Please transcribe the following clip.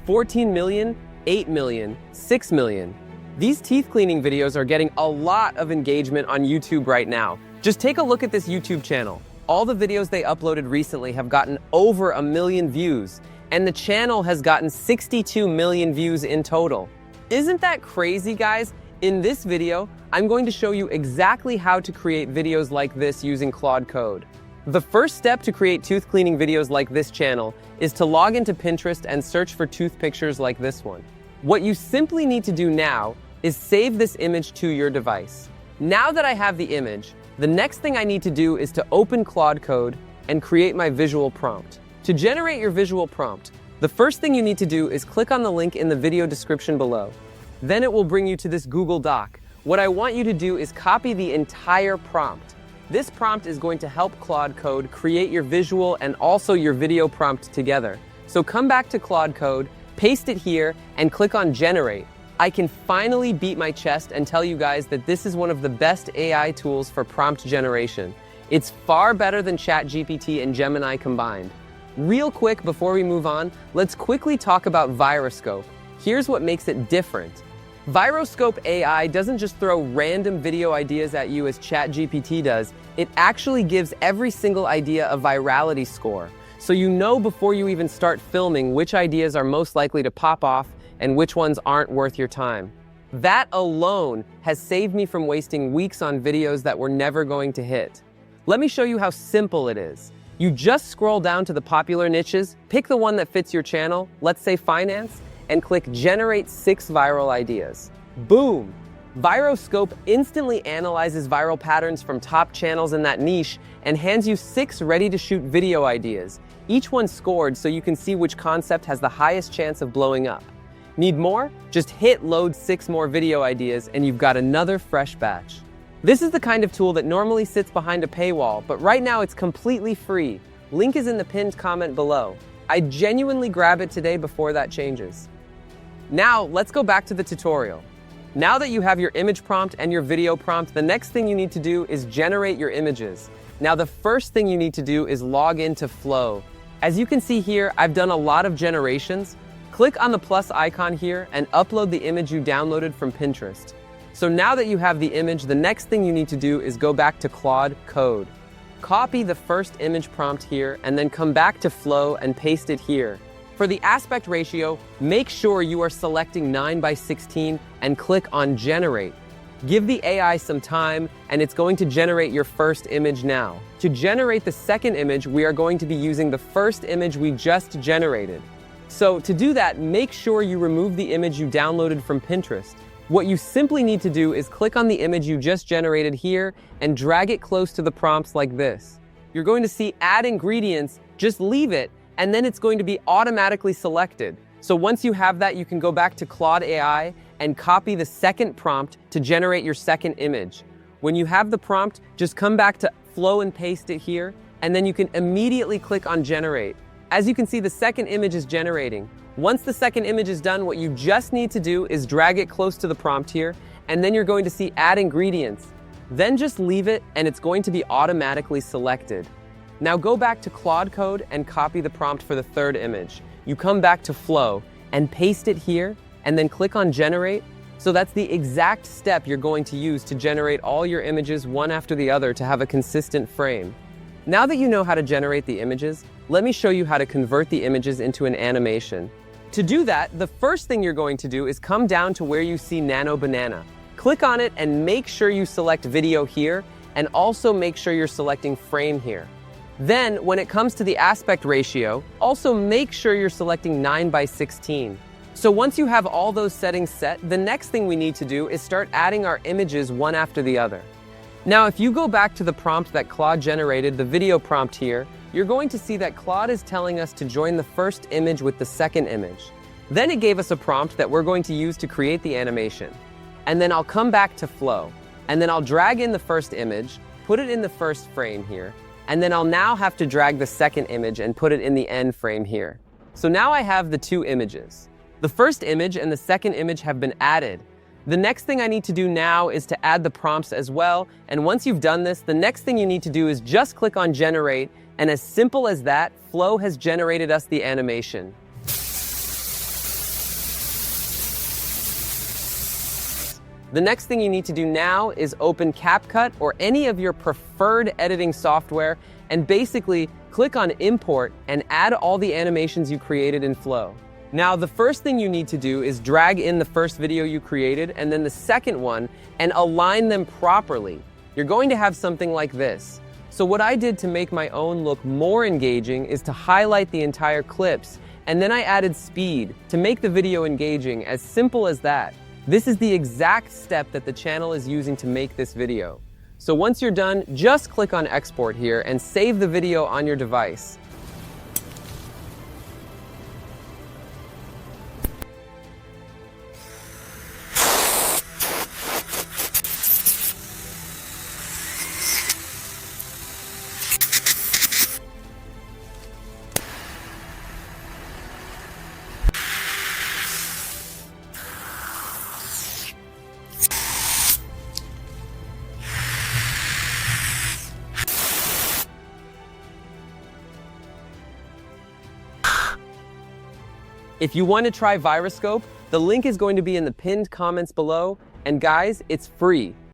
14 million, 8 million, 6 million. These teeth cleaning videos are getting a lot of engagement on YouTube right now. Just take a look at this YouTube channel. All the videos they uploaded recently have gotten over 1 million views, and the channel has gotten 62 million views in total. Isn't that crazy, guys? In this video, I'm going to show you exactly how to create videos like this using Claude Code. The first step to create tooth cleaning videos like this channel is to log into Pinterest and search for tooth pictures like this one. What you simply need to do now is save this image to your device. Now that I have the image, the next thing I need to do is to open Claude Code and create my visual prompt. To generate your visual prompt, the first thing you need to do is click on the link in the video description below. Then it will bring you to this Google Doc. What I want you to do is copy the entire prompt. This prompt is going to help Claude Code create your visual and also your video prompt together. So come back to Claude Code, paste it here, and click on Generate. I can finally beat my chest and tell you guys that this is one of the best AI tools for prompt generation. It's far better than ChatGPT and Gemini combined. Real quick, before we move on, let's quickly talk about Vyroscope. Here's what makes it different. Vyroscope AI doesn't just throw random video ideas at you as ChatGPT does. It actually gives every single idea a virality score. So you know before you even start filming which ideas are most likely to pop off and which ones aren't worth your time. That alone has saved me from wasting weeks on videos that were never going to hit. Let me show you how simple it is. You just scroll down to the popular niches, pick the one that fits your channel, let's say finance, and click Generate 6 Viral Ideas. Boom! Vyroscope instantly analyzes viral patterns from top channels in that niche and hands you 6 ready-to-shoot video ideas, each one scored so you can see which concept has the highest chance of blowing up. Need more? Just hit load 6 more video ideas and you've got another fresh batch. This is the kind of tool that normally sits behind a paywall, but right now it's completely free. Link is in the pinned comment below. I genuinely grab it today before that changes. Now, let's go back to the tutorial. Now that you have your image prompt and your video prompt, the next thing you need to do is generate your images. Now, the first thing you need to do is log into Flow. As you can see here, I've done a lot of generations. Click on the plus icon here and upload the image you downloaded from Pinterest. So now that you have the image, the next thing you need to do is go back to Claude Code. Copy the first image prompt here and then come back to Flow and paste it here. For the aspect ratio, make sure you are selecting 9:16 and click on Generate. Give the AI some time and it's going to generate your first image now. To generate the second image, we are going to be using the first image we just generated. So to do that, make sure you remove the image you downloaded from Pinterest. What you simply need to do is click on the image you just generated here and drag it close to the prompts like this. You're going to see Add Ingredients, just leave it, and then it's going to be automatically selected. So once you have that, you can go back to Claude AI and copy the second prompt to generate your second image. When you have the prompt, just come back to Flow and paste it here, and then you can immediately click on Generate. As you can see, the second image is generating. Once the second image is done, what you just need to do is drag it close to the prompt here, and then you're going to see Add Ingredients. Then just leave it, and it's going to be automatically selected. Now go back to Claude Code and copy the prompt for the third image. You come back to Flow and paste it here, and then click on Generate. So that's the exact step you're going to use to generate all your images one after the other to have a consistent frame. Now that you know how to generate the images, let me show you how to convert the images into an animation. To do that, the first thing you're going to do is come down to where you see Nano Banana. Click on it and make sure you select Video here, and also make sure you're selecting Frame here. Then, when it comes to the aspect ratio, also make sure you're selecting 9:16. So once you have all those settings set, the next thing we need to do is start adding our images one after the other. Now, if you go back to the prompt that Claude generated, the video prompt here, you're going to see that Claude is telling us to join the first image with the second image. Then it gave us a prompt that we're going to use to create the animation. And then I'll come back to Flow, and then I'll drag in the first image, put it in the first frame here, and then I'll now have to drag the second image and put it in the end frame here. So now I have the two images. The first image and the second image have been added. The next thing I need to do now is to add the prompts as well, and once you've done this, the next thing you need to do is just click on Generate, and as simple as that, Flow has generated us the animation. The next thing you need to do now is open CapCut or any of your preferred editing software and basically click on Import and add all the animations you created in Flow. Now, the first thing you need to do is drag in the first video you created and then the second one and align them properly. You're going to have something like this. So what I did to make my own look more engaging is to highlight the entire clips, and then I added speed to make the video engaging, as simple as that. This is the exact step that the channel is using to make this video. So once you're done, just click on Export here and save the video on your device. If you want to try Vyroscope, the link is going to be in the pinned comments below, and guys, it's free.